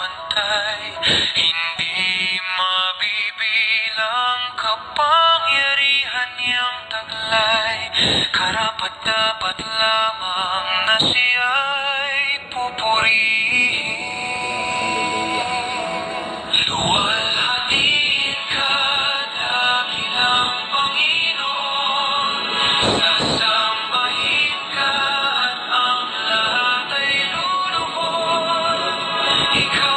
pantay. Hindi mabibilang kapangyarihan niyang taglay. Karapat-dapat lamang na siya'y pupurihin. Luwalhatiin ka, dakilang Panginoon. Sasambahin ka at ang lahat ay luluhod. Ikaw